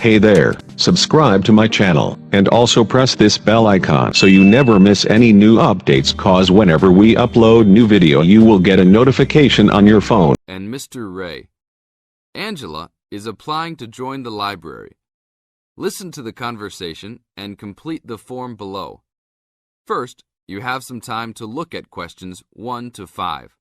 Hey there, subscribe to my channel, and also press this bell icon so you never miss any new updates, cause whenever we upload new video you will get a notification on your phone. And Mr. Ray. Angela is applying to join the library. Listen to the conversation and complete the form below. First, you have some time to look at questions 1 to 5.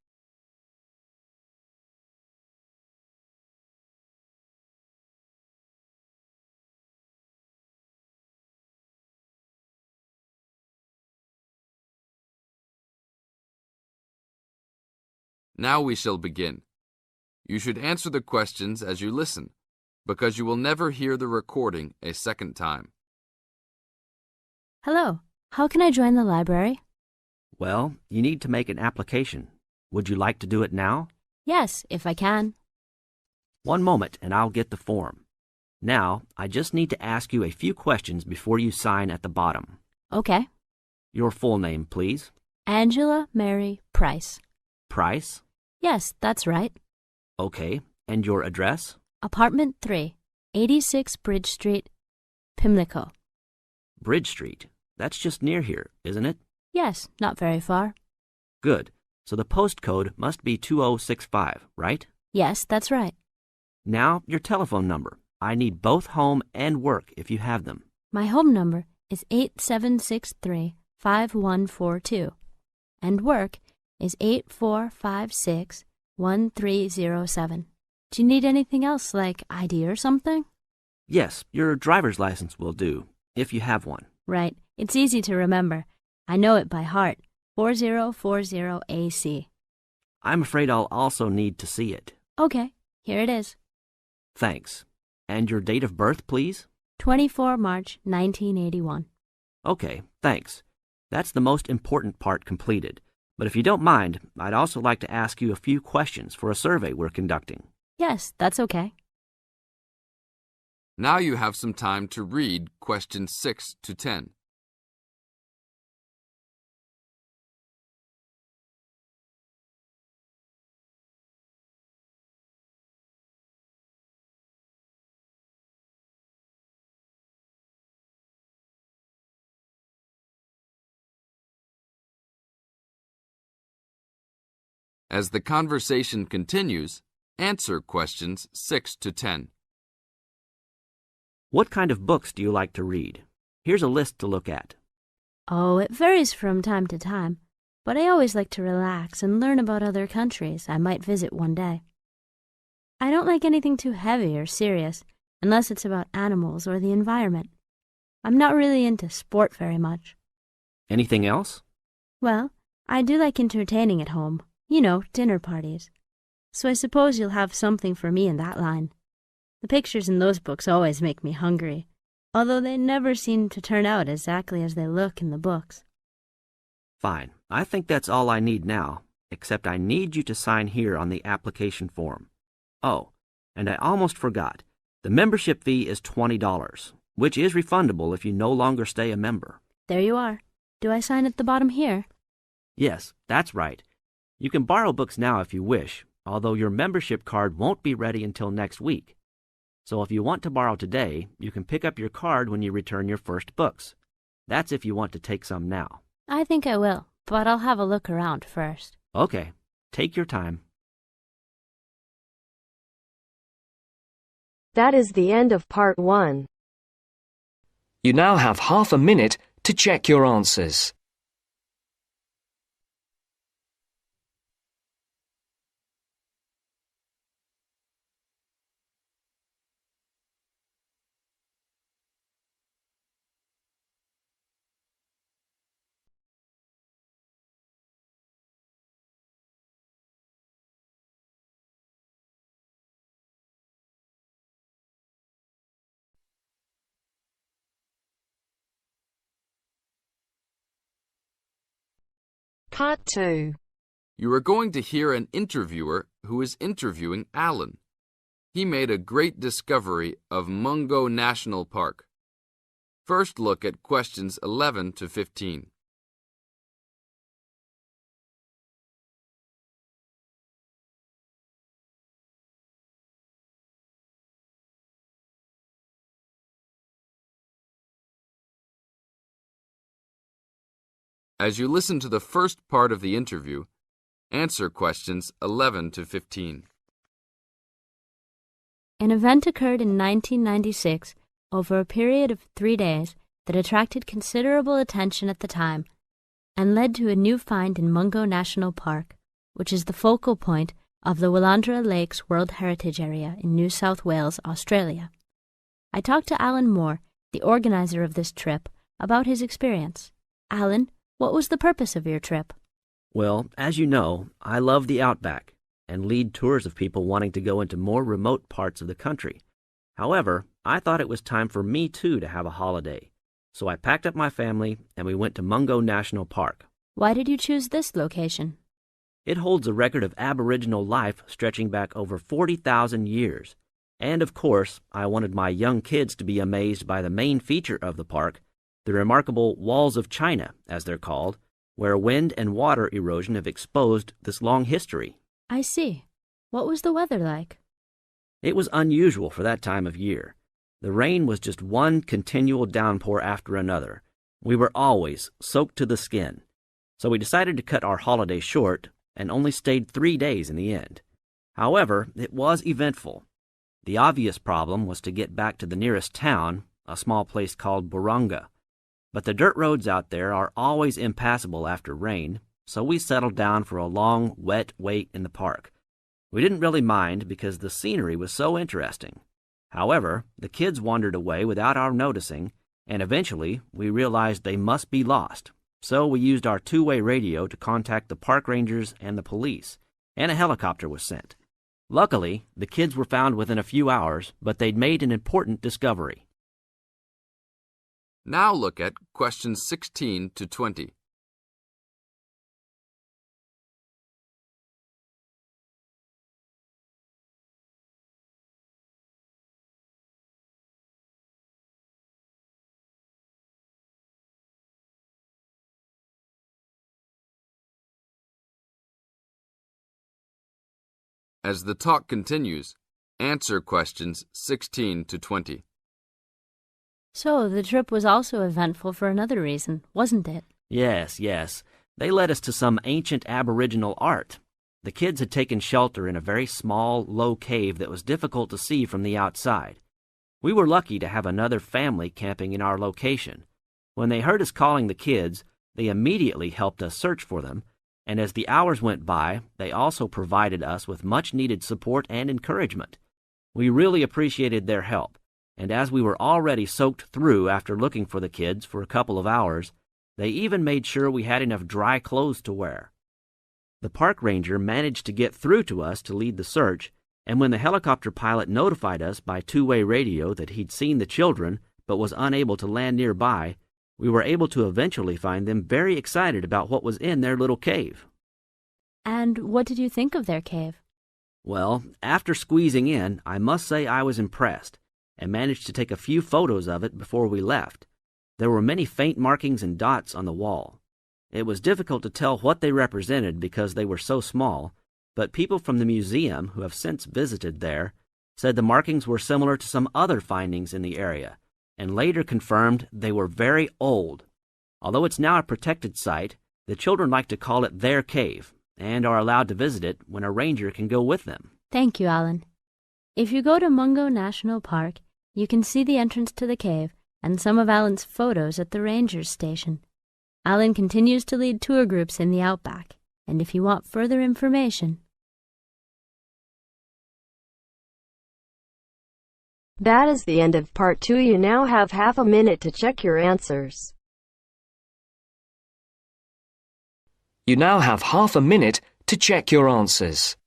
Now we shall begin. You should answer the questions as you listen, because you will never hear the recording a second time. Hello, how can I join the library? Well, you need to make an application. Would you like to do it now? Yes, if I can. One moment and I'll get the form. Now, I just need to ask you a few questions before you sign at the bottom. Okay. Your full name, please. Angela Mary Price. Price? Yes, that's right. Okay. And your address? Apartment 3, 86 Bridge Street, Pimlico. Bridge Street. That's just near here, isn't it? Yes, not very far. Good. So the postcode must be 2065, right? Yes, that's right. Now, your telephone number. I need both home and work if you have them. My home number is 8763-5142, and work is 8456-1307. Do you need anything else, like ID or something? Yes, your driver's license will do, if you have one. Right. It's easy to remember. I know it by heart. 4040AC. I'm afraid I'll also need to see it. Okay, here it is. Thanks. And your date of birth, please? 24 March 1981. Okay, thanks. That's the most important part completed. But if you don't mind, I'd also like to ask you a few questions for a survey we're conducting. Yes, that's okay. Now you have some time to read questions 6 to 10. As the conversation continues, answer questions 6 to 10. What kind of books do you like to read? Here's a list to look at. Oh, it varies from time to time, but I always like to relax and learn about other countries I might visit one day. I don't like anything too heavy or serious, unless it's about animals or the environment. I'm not really into sport very much. Anything else? Well, I do like entertaining at home. You know, dinner parties. So I suppose you'll have something for me in that line. The pictures in those books always make me hungry, although they never seem to turn out exactly as they look in the books. Fine. I think that's all I need now, except I need you to sign here on the application form. Oh, and I almost forgot. The membership fee is $20, which is refundable if you no longer stay a member. There you are. Do I sign at the bottom here? Yes, that's right. You can borrow books now if you wish, although your membership card won't be ready until next week. So if you want to borrow today, you can pick up your card when you return your first books. That's if you want to take some now. I think I will, but I'll have a look around first. Okay, take your time. That is the end of part 1. You now have half a minute to check your answers. Part 2. You are going to hear an interviewer who is interviewing Alan. He made a great discovery of Mungo National Park. First, look at questions 11 to 15. As you listen to the first part of the interview, answer questions 11 to 15. An event occurred in 1996 over a period of 3 days that attracted considerable attention at the time and led to a new find in Mungo National Park, which is the focal point of the Willandra Lakes World Heritage Area in New South Wales, Australia. I talked to Alan Moore, the organizer of this trip, about his experience. Alan, what was the purpose of your trip? Well, as you know, I love the outback and lead tours of people wanting to go into more remote parts of the country. However, I thought it was time for me too to have a holiday. So I packed up my family and we went to Mungo National Park. Why did you choose this location? It holds a record of Aboriginal life stretching back over 40,000 years. And of course, I wanted my young kids to be amazed by the main feature of the park, the remarkable Walls of China, as they're called, where wind and water erosion have exposed this long history. I see. What was the weather like? It was unusual for that time of year. The rain was just one continual downpour after another. We were always soaked to the skin. So we decided to cut our holiday short and only stayed 3 days in the end. However, it was eventful. The obvious problem was to get back to the nearest town, a small place called Burunga. But the dirt roads out there are always impassable after rain, so we settled down for a long, wet wait in the park. We didn't really mind because the scenery was so interesting. However, the kids wandered away without our noticing, and eventually we realized they must be lost. So we used our two-way radio to contact the park rangers and the police, and a helicopter was sent. Luckily, the kids were found within a few hours, but they'd made an important discovery. Now look at questions 16 to 20. As the talk continues, answer questions 16 to 20. So, the trip was also eventful for another reason, wasn't it? Yes. They led us to some ancient Aboriginal art. The kids had taken shelter in a very small, low cave that was difficult to see from the outside. We were lucky to have another family camping in our location. When they heard us calling the kids, they immediately helped us search for them, and as the hours went by, they also provided us with much-needed support and encouragement. We really appreciated their help, and as we were already soaked through after looking for the kids for a couple of hours, they even made sure we had enough dry clothes to wear. The park ranger managed to get through to us to lead the search, and when the helicopter pilot notified us by two-way radio that he'd seen the children but was unable to land nearby, we were able to eventually find them very excited about what was in their little cave. And what did you think of their cave? Well, after squeezing in, I must say I was impressed, and managed to take a few photos of it before we left. There were many faint markings and dots on the wall. It was difficult to tell what they represented because they were so small, but people from the museum who have since visited there said the markings were similar to some other findings in the area, and later confirmed they were very old. Although it's now a protected site, the children like to call it their cave, and are allowed to visit it when a ranger can go with them. Thank you, Alan. If you go to Mungo National Park, you can see the entrance to the cave and some of Alan's photos at the ranger's station. Alan continues to lead tour groups in the outback, and if you want further information... That is the end of part 2. You now have half a minute to check your answers. You now have half a minute to check your answers.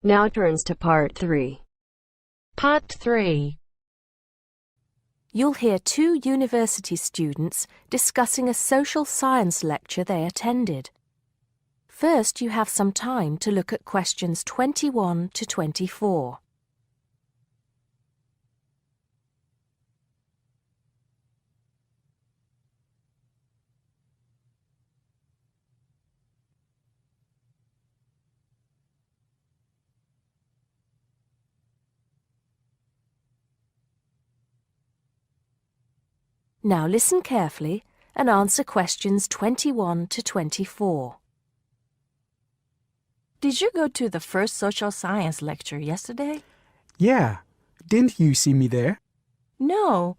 Now turns to part 3. Part 3. You'll hear two university students discussing a social science lecture they attended. First, you have some time to look at questions 21 to 24. Now listen carefully and answer questions 21 to 24. Did you go to the first social science lecture yesterday? Yeah. Didn't you see me there? No.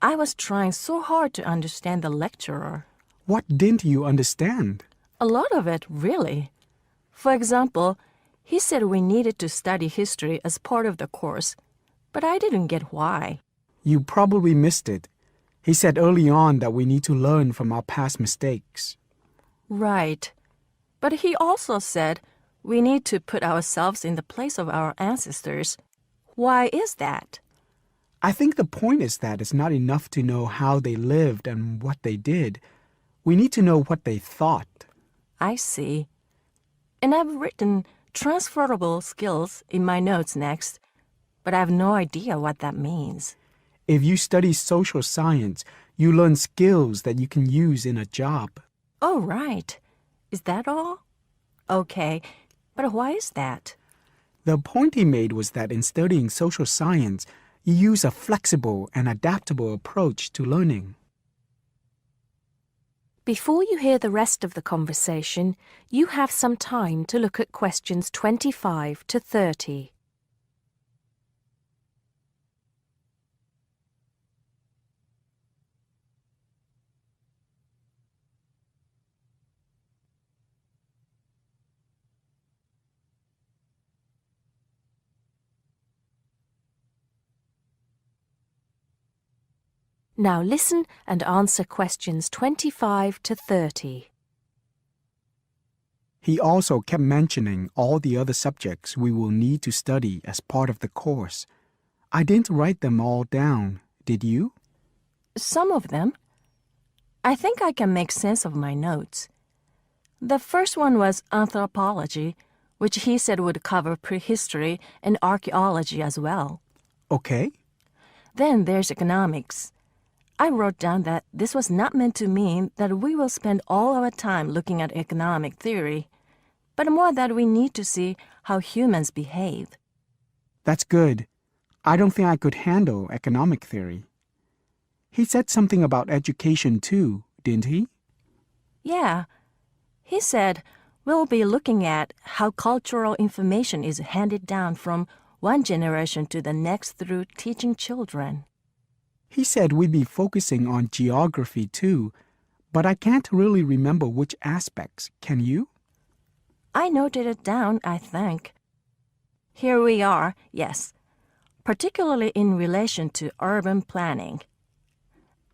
I was trying so hard to understand the lecturer. What didn't you understand? A lot of it, really. For example, he said we needed to study history as part of the course, but I didn't get why. You probably missed it. He said early on that we need to learn from our past mistakes. Right. But he also said we need to put ourselves in the place of our ancestors. Why is that? I think the point is that it's not enough to know how they lived and what they did. We need to know what they thought. I see. And I've written transferable skills in my notes next, but I have no idea what that means. If you study social science, you learn skills that you can use in a job. Oh, right. Is that all? Okay, but why is that? The point he made was that in studying social science, you use a flexible and adaptable approach to learning. Before you hear the rest of the conversation, you have some time to look at questions 25 to 30. Now listen and answer questions 25 to 30. He also kept mentioning all the other subjects we will need to study as part of the course. I didn't write them all down, did you? Some of them. I think I can make sense of my notes. The first one was anthropology, which he said would cover prehistory and archaeology as well. Okay. Then there's economics. I wrote down that this was not meant to mean that we will spend all our time looking at economic theory, but more that we need to see how humans behave. That's good. I don't think I could handle economic theory. He said something about education too, didn't he? Yeah. He said we'll be looking at how cultural information is handed down from one generation to the next through teaching children. He said we'd be focusing on geography too, but I can't really remember which aspects. Can you? I noted it down, I think. Here we are, yes, particularly in relation to urban planning.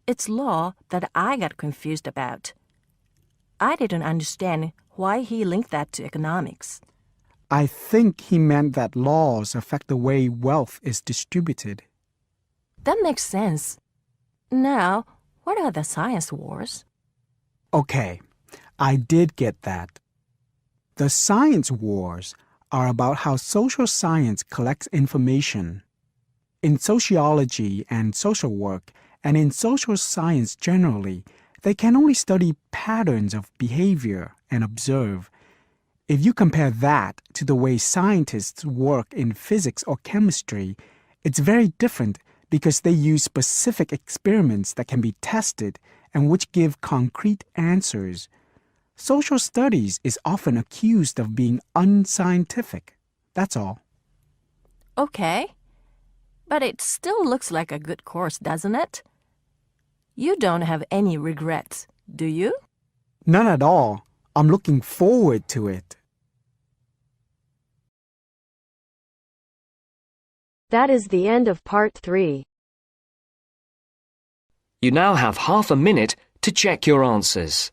It's law that I got confused about. I didn't understand why he linked that to economics. I think he meant that laws affect the way wealth is distributed. That makes sense. Now, what are the science wars? Okay, I did get that. The science wars are about how social science collects information. In sociology and social work, and in social science generally, they can only study patterns of behavior and observe. If you compare that to the way scientists work in physics or chemistry, it's very different because they use specific experiments that can be tested and which give concrete answers. Social studies is often accused of being unscientific. That's all. Okay. But it still looks like a good course, doesn't it? You don't have any regrets, do you? None at all. I'm looking forward to it. That is the end of part 3. You now have half a minute to check your answers.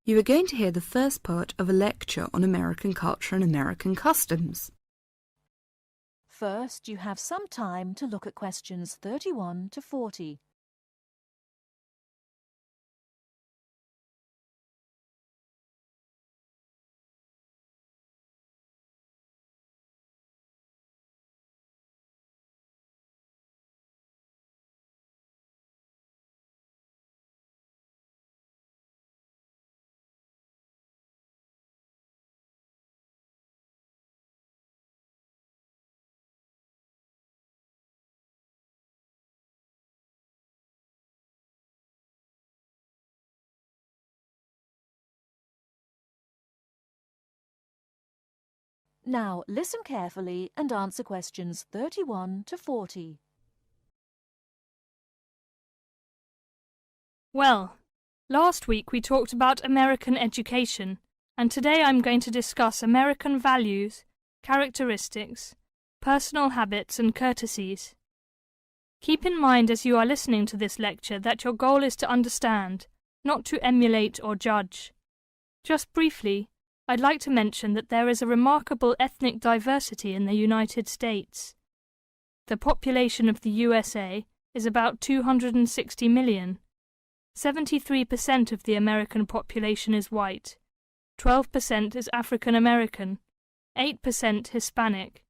You are going to hear the first part of a lecture on American culture and American customs. First, you have some time to look at questions 31 to 40. Now, listen carefully and answer questions 31 to 40. Well, last week we talked about American education, and today I'm going to discuss American values, characteristics, personal habits and courtesies. Keep in mind as you are listening to this lecture that your goal is to understand, not to emulate or judge. Just briefly, I'd like to mention that there is a remarkable ethnic diversity in the United States. The population of the USA is about 260 million. 73% of the American population is white, 12% is African American, 8% Hispanic,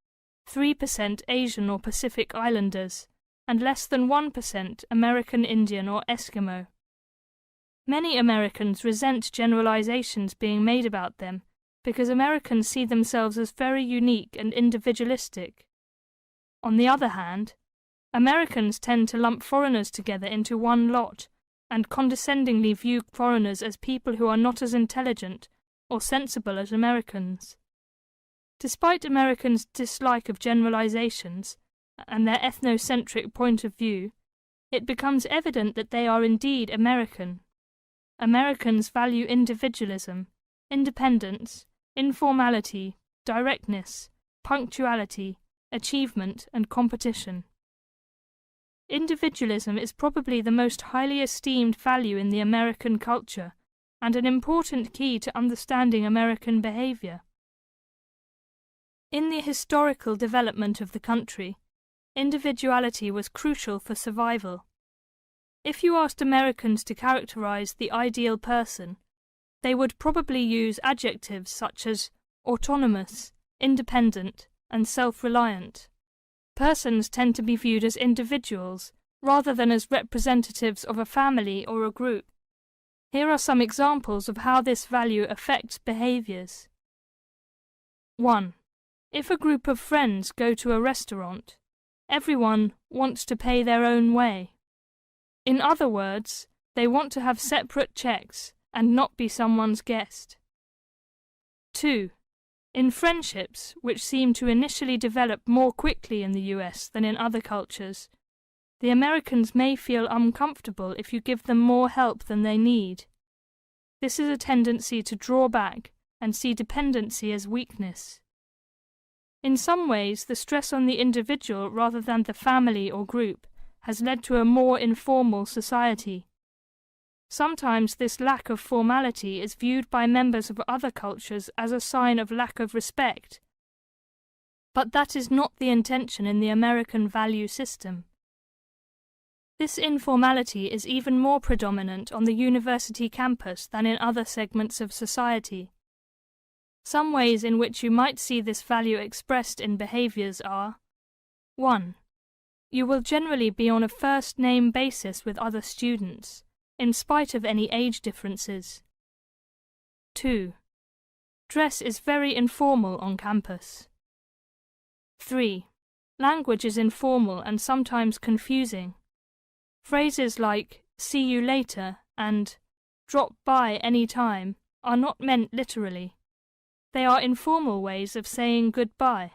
3% Asian or Pacific Islanders, and less than 1% American Indian or Eskimo. Many Americans resent generalizations being made about them because Americans see themselves as very unique and individualistic. On the other hand, Americans tend to lump foreigners together into one lot and condescendingly view foreigners as people who are not as intelligent or sensible as Americans. Despite Americans' dislike of generalizations and their ethnocentric point of view, it becomes evident that they are indeed American. Americans value individualism, independence, informality, directness, punctuality, achievement, and competition. Individualism is probably the most highly esteemed value in the American culture and an important key to understanding American behavior. In the historical development of the country, individuality was crucial for survival. If you asked Americans to characterize the ideal person, they would probably use adjectives such as autonomous, independent, and self-reliant. Persons tend to be viewed as individuals rather than as representatives of a family or a group. Here are some examples of how this value affects behaviors. 1. If a group of friends go to a restaurant, everyone wants to pay their own way. In other words, they want to have separate checks and not be someone's guest. 2. In friendships, which seem to initially develop more quickly in the US than in other cultures, the Americans may feel uncomfortable if you give them more help than they need. This is a tendency to draw back and see dependency as weakness. In some ways, the stress on the individual rather than the family or group has led to a more informal society. Sometimes this lack of formality is viewed by members of other cultures as a sign of lack of respect. But that is not the intention in the American value system. This informality is even more predominant on the university campus than in other segments of society. Some ways in which you might see this value expressed in behaviors are: 1. You will generally be on a first-name basis with other students, in spite of any age differences. 2. Dress is very informal on campus. 3. Language is informal and sometimes confusing. Phrases like "see you later" and "drop by any time" are not meant literally. They are informal ways of saying goodbye.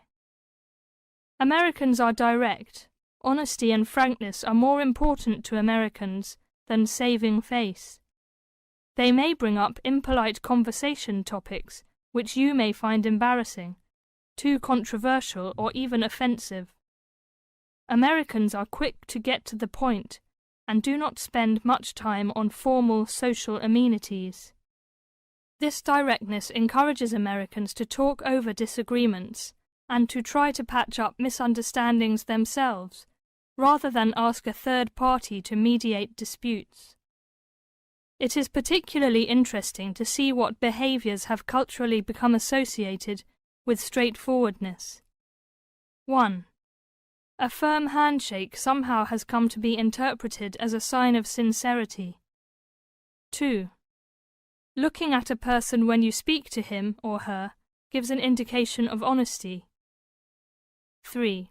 Americans are direct. Honesty and frankness are more important to Americans than saving face. They may bring up impolite conversation topics which you may find embarrassing, too controversial or even offensive. Americans are quick to get to the point and do not spend much time on formal social amenities. This directness encourages Americans to talk over disagreements and to try to patch up misunderstandings themselves, rather than ask a third party to mediate disputes. It is particularly interesting to see what behaviors have culturally become associated with straightforwardness. 1. A firm handshake somehow has come to be interpreted as a sign of sincerity. 2. Looking at a person when you speak to him or her gives an indication of honesty. 3.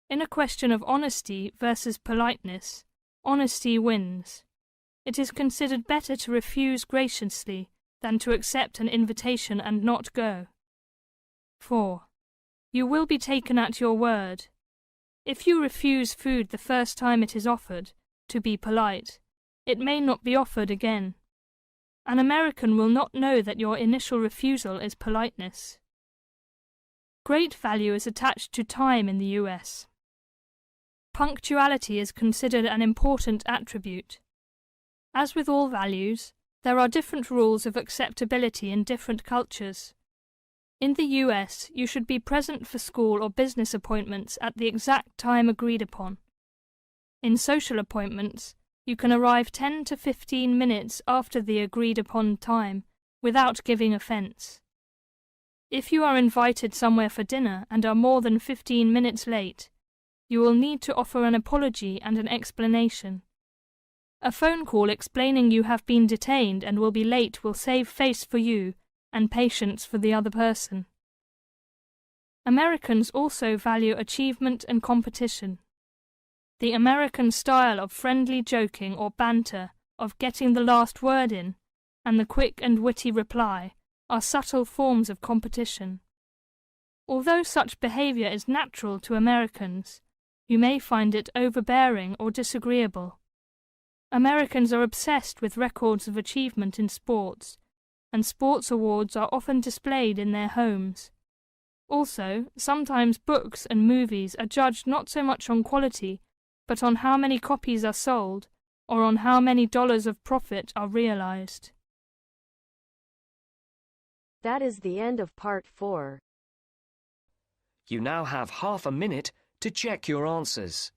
In a question of honesty versus politeness, honesty wins. It is considered better to refuse graciously than to accept an invitation and not go. 4. You will be taken at your word. If you refuse food the first time it is offered, to be polite, it may not be offered again. An American will not know that your initial refusal is politeness. Great value is attached to time in the US. Punctuality is considered an important attribute. As with all values, there are different rules of acceptability in different cultures. In the US, you should be present for school or business appointments at the exact time agreed upon. In social appointments, you can arrive 10 to 15 minutes after the agreed upon time without giving offence. If you are invited somewhere for dinner and are more than 15 minutes late, you will need to offer an apology and an explanation. A phone call explaining you have been detained and will be late will save face for you and patience for the other person. Americans also value achievement and competition. The American style of friendly joking or banter, of getting the last word in, and the quick and witty reply are subtle forms of competition. Although such behavior is natural to Americans, you may find it overbearing or disagreeable. Americans are obsessed with records of achievement in sports, and sports awards are often displayed in their homes. Also, sometimes books and movies are judged not so much on quality, but on how many copies are sold, or on how many dollars of profit are realized. That is the end of part 4. You now have half a minute to check your answers.